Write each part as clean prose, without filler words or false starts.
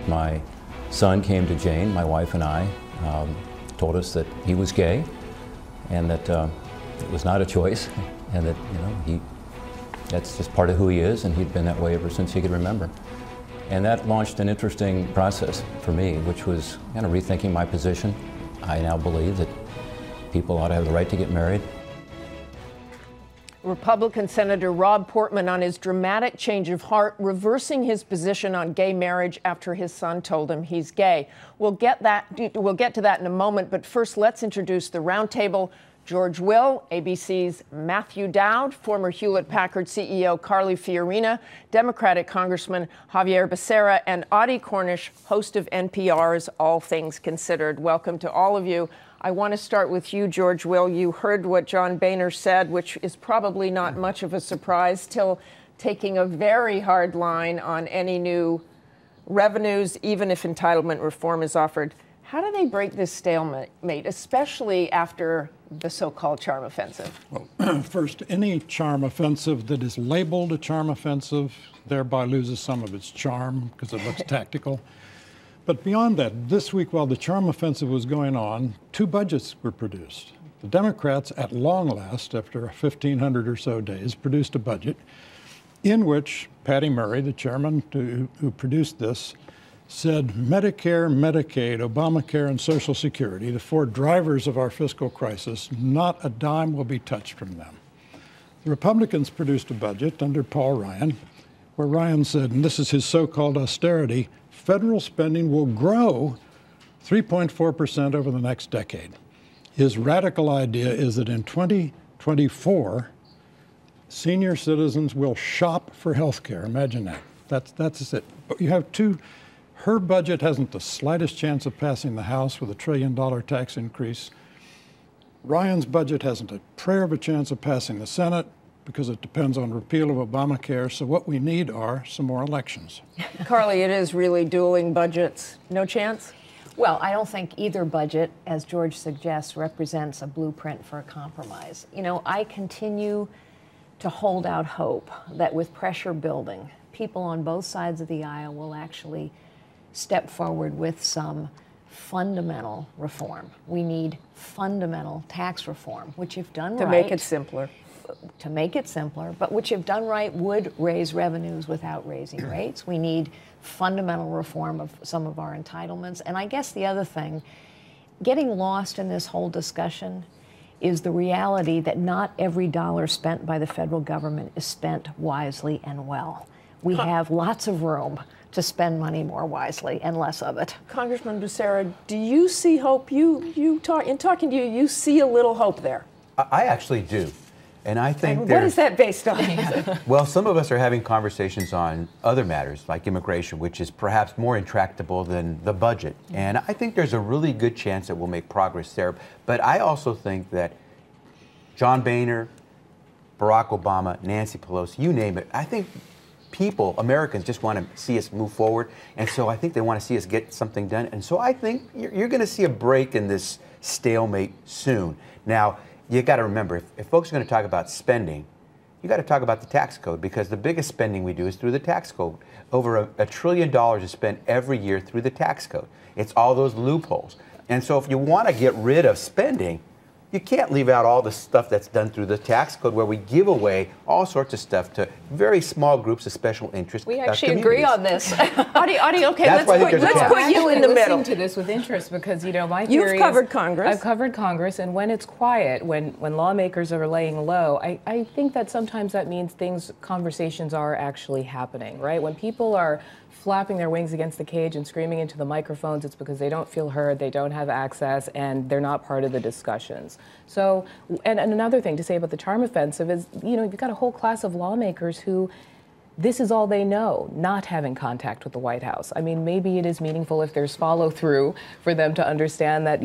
my son came to Jane, my wife and I, told us that he was gay, and that it was not a choice, and that that's just part of who he is, and he'd been that way ever since he could remember. And that launched an interesting process for me, which was kind of rethinking my position. I now believe that people ought to have the right to get married. Republican Senator Rob Portman on his dramatic change of heart, reversing his position on gay marriage after his son told him he's gay. We'll get to that in a moment, but first let's introduce the Roundtable. George Will, ABC's Matthew Dowd, former Hewlett-Packard CEO Carly Fiorina, Democratic Congressman Xavier Becerra, and Audie Cornish, host of NPR's All Things Considered. Welcome to all of you. I want to start with you, George Will. You heard what John Boehner said, which is probably not much of a surprise, still taking a very hard line on any new revenues, even if entitlement reform is offered. How do they break this stalemate, especially after the so-called charm offensive? Well, first, any charm offensive that is labeled a charm offensive thereby loses some of its charm because it looks tactical. But beyond that, this week while the charm offensive was going on, 2 budgets were produced. The Democrats, at long last, after 1,500 or so days, produced a budget in which Patty Murray, the chairman who produced this, said Medicare, Medicaid, Obamacare, and Social Security, the 4 drivers of our fiscal crisis, not a dime will be touched from them. The Republicans produced a budget under Paul Ryan, where Ryan said, and this is his so-called austerity, federal spending will grow 3.4% over the next decade. His radical idea is that in 2024, senior citizens will shop for health care. Imagine that. That's it. But you have 2. Her budget hasn't the slightest chance of passing the House with a $1 trillion tax increase. Ryan's budget hasn't a prayer of a chance of passing the Senate because it depends on repeal of Obamacare. So what we need are some more elections. Carly, it is really dueling budgets. No chance? Well, I don't think either budget, as George suggests, represents a blueprint for a compromise. I continue to hold out hope that with pressure building, people on both sides of the aisle will actually step forward with some fundamental reform. We need fundamental tax reform, which if done right... To make it simpler. To make it simpler, but which if done right would raise revenues without raising rates. We need fundamental reform of some of our entitlements. And I guess the other thing, getting lost in this whole discussion is the reality that not every dollar spent by the federal government is spent wisely and well. We have lots of room to spend money more wisely and less of it. Congressman Becerra, do you see hope? In talking to you, you see a little hope there. I actually do. And I think what is that based on? Well, some of us are having conversations on other matters like immigration, which is perhaps more intractable than the budget. And I think there's a really good chance that we'll make progress there. But I also think that John Boehner, Barack Obama, Nancy Pelosi, you name it, I think people, Americans, just want to see us move forward. And so I think they want to see us get something done. And so I think you're going to see a break in this stalemate soon. Now, you got to remember, if folks are going to talk about spending, you got to talk about the tax code, because the biggest spending we do is through the tax code. Over $1 trillion is spent every year through the tax code. It's all those loopholes. And so if you want to get rid of spending, you can't leave out all the stuff that's done through the tax code, where we give away all sorts of stuff to very small groups of special interest. We actually agree on this. Audie, okay, let's put you in the middle. I'm listening to this with interest because, my theory You've covered Congress. I've covered Congress, and when it's quiet, when lawmakers are laying low, I think that sometimes that means conversations are actually happening, right? When people are flapping their wings against the cage and screaming into the microphones, it's because they don't feel heard, they don't have access, and they're not part of the discussions. So, and another thing to say about the charm offensive is, you've got a whole class of lawmakers who this is all they know, not having contact with the White House. I mean, maybe it is meaningful if there's follow through for them to understand that,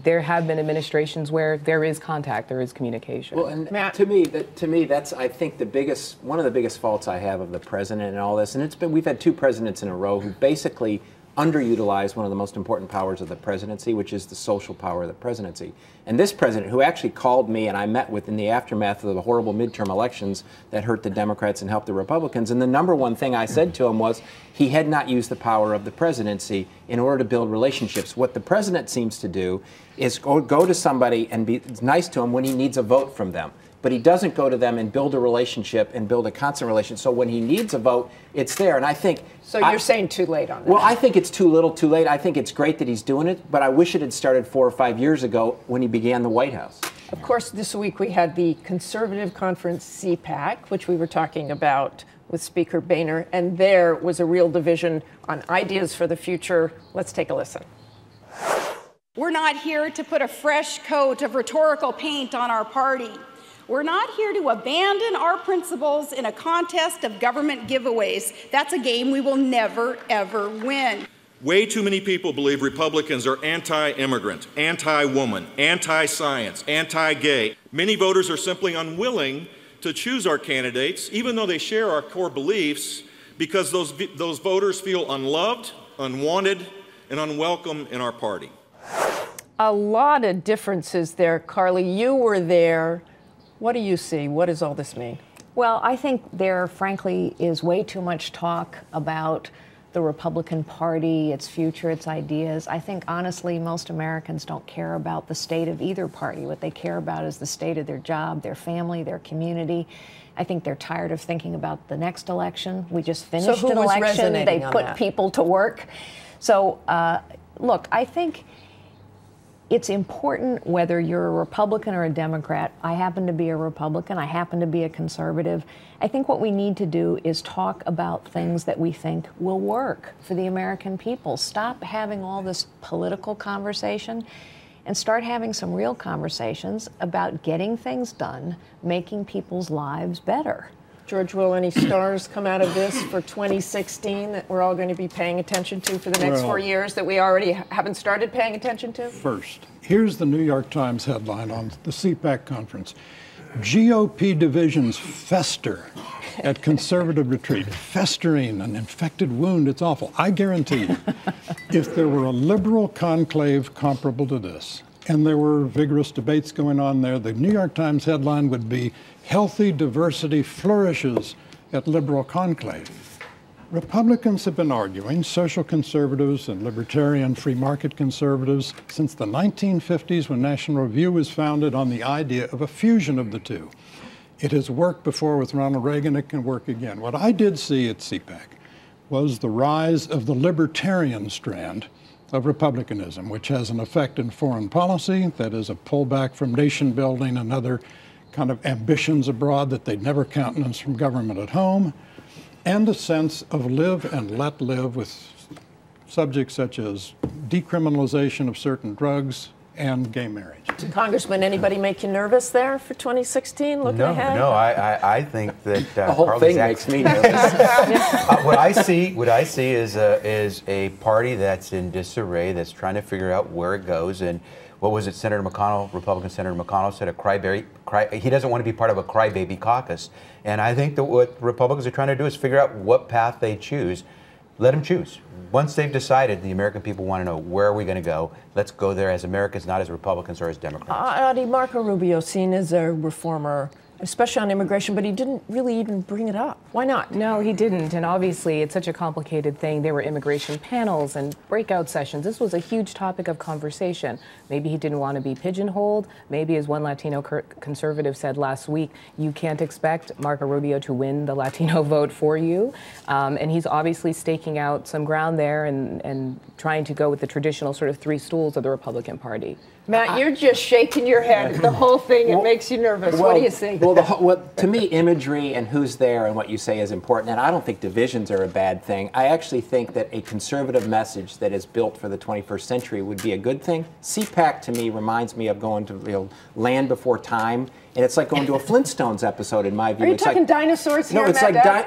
there have been administrations where there is contact, there is communication. Well, and Matt, to me, that's, I think, one of the biggest faults I have of the president and all this. And we've had 2 presidents in a row who basically underutilized one of the most important powers of the presidency, which is the social power of the presidency. And this president, who actually called me and I met with in the aftermath of the horrible midterm elections that hurt the Democrats and helped the Republicans, and the number one thing I said to him was he had not used the power of the presidency in order to build relationships. What the president seems to do is go to somebody and be nice to him when he needs a vote from them. But he doesn't go to them and build a relationship and build a constant relationship. So when he needs a vote, it's there. And I think... So you're saying too late on that? Well, I think it's too little, too late. I think it's great that he's doing it, but I wish it had started 4 or 5 years ago when he began the White House. Of course, this week we had the conservative conference CPAC, which we were talking about with Speaker Boehner, and there was a real division on ideas for the future. Let's take a listen. We're not here to put a fresh coat of rhetorical paint on our party. We're not here to abandon our principles in a contest of government giveaways. That's a game we will never, ever win. Way too many people believe Republicans are anti-immigrant, anti-woman, anti-science, anti-gay. Many voters are simply unwilling to choose our candidates, even though they share our core beliefs, because those voters feel unloved, unwanted, and unwelcome in our party. A lot of differences there, Carly. You were there. What do you see? What does all this mean? Well, I think there, frankly, is way too much talk about the Republican Party, its future, its ideas. I think, honestly, most Americans don't care about the state of either party. What they care about is the state of their job, their family, their community. I think they're tired of thinking about the next election. We just finished an election. They put people to work. So, look, I think it's important whether you're a Republican or a Democrat. I happen to be a Republican. I happen to be a conservative. I think what we need to do is talk about things that we think will work for the American people. Stop having all this political conversation and start having some real conversations about getting things done, making people's lives better. George, will any stars come out of this for 2016 that we're all going to be paying attention to for the next 4 years that we already haven't started paying attention to? First, here's the New York Times headline on the CPAC conference. GOP divisions fester at conservative retreat. Festering, an infected wound, it's awful. I guarantee you, if there were a liberal conclave comparable to this, and there were vigorous debates going on there, the New York Times headline would be, "Healthy diversity flourishes at liberal conclave." Republicans have been arguing, social conservatives and libertarian free market conservatives, since the 1950s when National Review was founded on the idea of a fusion of the two. It has worked before with Ronald Reagan, it can work again. What I did see at CPAC was the rise of the libertarian strand of republicanism, which has an effect in foreign policy, that is a pullback from nation building and other kind of ambitions abroad that they'd never countenance from government at home, and a sense of live and let live with subjects such as decriminalization of certain drugs and gay marriage. Congressman, anybody make you nervous there for 2016? Looking ahead? No, I think that the whole thing makes me nervous. What I see is a party that's in disarray, that's trying to figure out where it goes. And what was it, Senator McConnell, Republican Senator McConnell said, he doesn't want to be part of a crybaby caucus. And I think that what Republicans are trying to do is figure out what path they choose. Let them choose. Once they've decided, the American people want to know, where are we going to go? Let's go there as Americans, not as Republicans or as Democrats. Audie, Marco Rubio, seen as a reformer, especially on immigration, but he didn't really even bring it up. Why not? No, he didn't. And obviously, it's such a complicated thing. There were immigration panels and breakout sessions. This was a huge topic of conversation. Maybe he didn't want to be pigeonholed. Maybe, as one Latino conservative said last week, you can't expect Marco Rubio to win the Latino vote for you. And he's obviously staking out some ground there and trying to go with the traditional sort of three stools of the Republican Party. Matt, you're just shaking your head. The whole thing, it makes you nervous. What do you think? Well, to me, imagery and who's there and what you say is important. And I don't think divisions are a bad thing. I actually think that a conservative message that is built for the 21st century would be a good thing. CPAC, to me, reminds me of going to Land Before Time. And it's like going to a Flintstones episode, in my view. Are you talking dinosaurs here? No,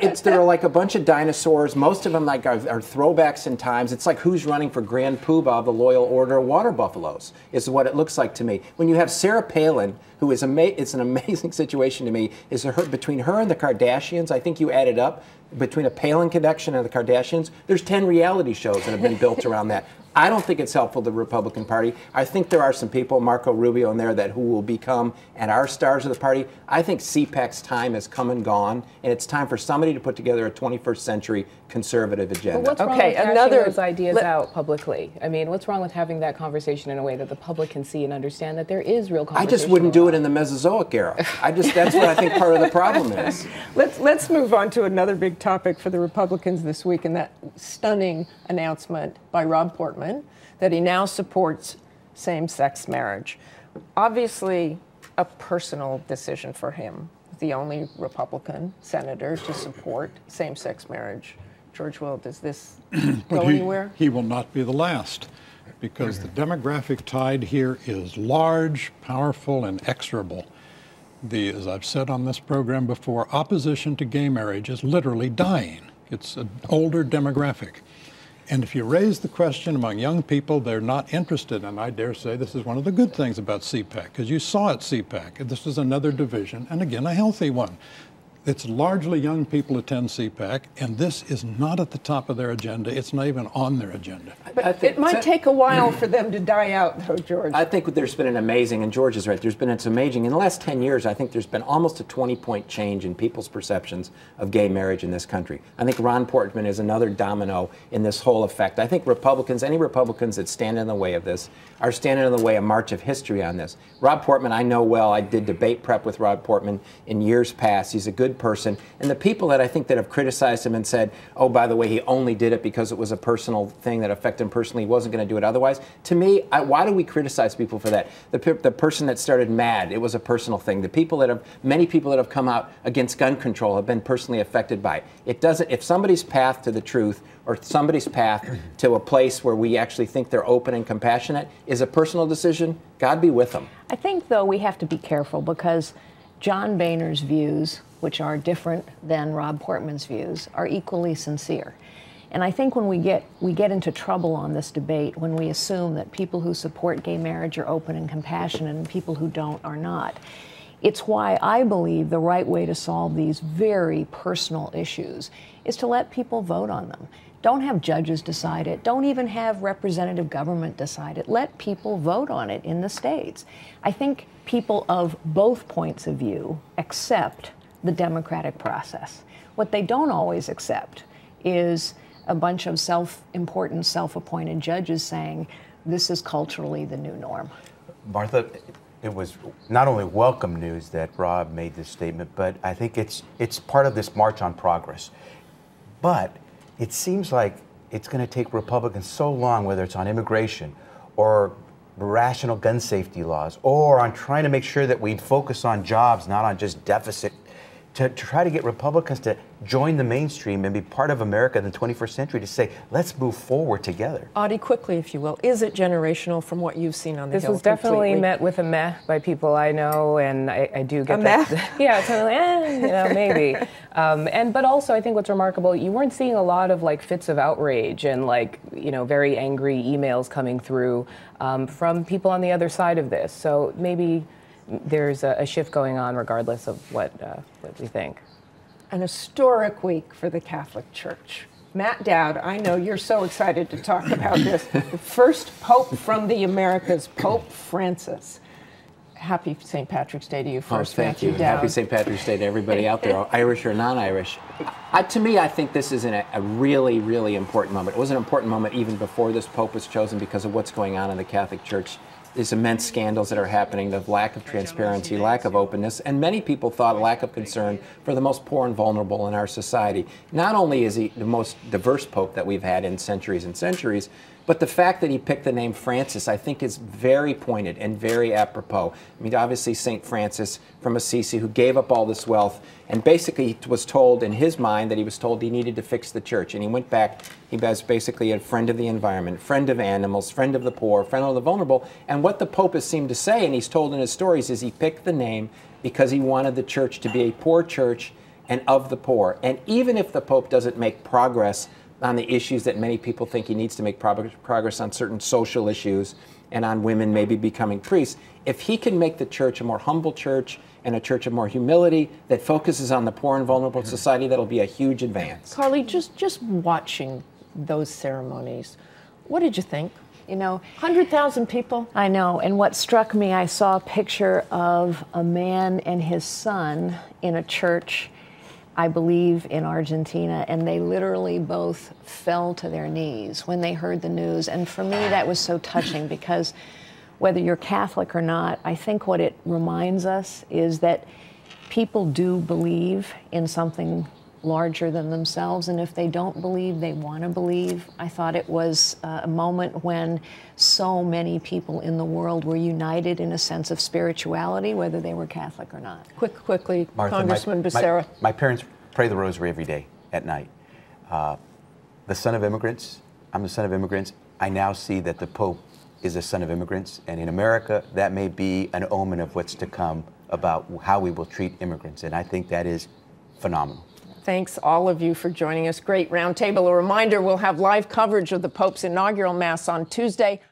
it's there are like a bunch of dinosaurs. Most of them are throwbacks in times. It's like who's running for Grand Poobah of the Loyal Order of Water Buffaloes, is what it looks like to me. When you have Sarah Palin, who is it's an amazing situation to me, is between her and the Kardashians. I think you added up, between a Palin connection and the Kardashians, there's 10 reality shows that have been built around that. I don't think it's helpful to the Republican Party. I think there are some people, Marco Rubio in there, that who will become and are stars of the party. I think CPAC's time has come and gone, and it's time for somebody to put together a 21st century conservative agenda. But what's wrong with hashing those ideas out publicly? I mean, what's wrong with having that conversation in a way that the public can see and understand that there is real conversation? I just wouldn't do it in the Mesozoic era. That's what I think part of the problem is. Let's move on to another big topic for the Republicans this week, and that stunning announcement by Rob Portman that he now supports same-sex marriage. Obviously, a personal decision for him, the only Republican senator to support same-sex marriage. George Will, does this go anywhere? He will not be the last, because the demographic tide here is large, powerful, and exorable. As I've said on this program before, opposition to gay marriage is literally dying. It's an older demographic. And if you raise the question among young people, they're not interested. And I dare say this is one of the good things about CPAC, because you saw at CPAC, this is another division, and again, a healthy one. It's largely young people attend CPAC, and this is not at the top of their agenda. It's not even on their agenda. But it might take a while for them to die out, though, George. I think there's been an amazing, and George is right, it's amazing. In the last 10 years, I think there's been almost a 20-point change in people's perceptions of gay marriage in this country. I think Ron Portman is another domino in this whole effect. I think Republicans, any Republicans that stand in the way of this, are standing in the way of march of history on this. Rob Portman, I know well. I did debate prep with Rob Portman in years past. He's a good person. And the people that I think that have criticized him and said, oh, by the way, he only did it because it was a personal thing that affected him personally, he wasn't going to do it otherwise. To me, why do we criticize people for that? The person that started MAD, it was a personal thing. Many people that have come out against gun control have been personally affected by it. It doesn't, if somebody's path to the truth or somebody's path to a place where we actually think they're open and compassionate is a personal decision, God be with them. I think, though, we have to be careful because John Boehner's views, which are different than Rob Portman's views, are equally sincere. And I think when we get into trouble on this debate when we assume that people who support gay marriage are open and compassionate and people who don't are not. It's why I believe the right way to solve these very personal issues is to let people vote on them. Don't have judges decide it. Don't even have representative government decide it. Let people vote on it in the states. I think people of both points of view accept the democratic process. What they don't always accept is a bunch of self-important, self-appointed judges saying this is culturally the new norm. Martha, it was not only welcome news that Rob made this statement, but I think it's part of this march on progress. But it seems like it's going to take Republicans so long, whether it's on immigration or rational gun safety laws, or on trying to make sure that we focus on jobs, not on just deficit, to try to get Republicans to join the mainstream and be part of America in the 21st century, to say, let's move forward together. Audie, quickly, if you will, is it generational from what you've seen on the Hill? This was definitely met with a meh by people I know, and I do get a that. meh? Yeah, kind of like, maybe. But also, I think what's remarkable, you weren't seeing a lot of fits of outrage and very angry emails coming through from people on the other side of this. So maybe there's a shift going on regardless of what we think. An historic week for the Catholic Church. Matt Dowd, I know you're so excited to talk about this. The first Pope from the Americas, Pope Francis. Happy St. Patrick's Day to you first, thank you. Matthew Dowd. Happy St. Patrick's Day to everybody out there, Irish or non-Irish. To me, I think this is a really, really important moment. It was an important moment even before this Pope was chosen because of what's going on in the Catholic Church. These immense scandals that are happening, the lack of transparency, lack of openness, and many people thought a lack of concern for the most poor and vulnerable in our society. Not only is he the most diverse Pope that we've had in centuries and centuries, but the fact that he picked the name Francis, I think, is very pointed and very apropos. I mean, obviously, St. Francis from Assisi, who gave up all this wealth, and basically was told in his mind that he was told he needed to fix the church. And he went back, he was basically a friend of the environment, friend of animals, friend of the poor, friend of the vulnerable. And what the Pope has seemed to say, and he's told in his stories, is he picked the name because he wanted the church to be a poor church and of the poor. And even if the Pope doesn't make progress on the issues that many people think he needs to make progress on, certain social issues, and on women maybe becoming priests. If he can make the church a more humble church and a church of more humility that focuses on the poor and vulnerable society, that'll be a huge advance. Carly, just watching those ceremonies, what did you think? You know, 100,000 people. I know, and what struck me, I saw a picture of a man and his son in a church, I believe in Argentina, and they literally both fell to their knees when they heard the news. And for me, that was so touching because whether you're Catholic or not, I think what it reminds us is that people do believe in something larger than themselves, and if they don't believe, they want to believe. I thought it was a moment when so many people in the world were united in a sense of spirituality, whether they were Catholic or not. Quickly, Martha, Congressman Becerra. My parents pray the rosary every day at night. The son of immigrants, I'm the son of immigrants. I now see that the Pope is a son of immigrants, and in America, that may be an omen of what's to come about how we will treat immigrants, and I think that is phenomenal. Thanks all of you for joining us. Great roundtable. A reminder, we'll have live coverage of the Pope's inaugural Mass on Tuesday.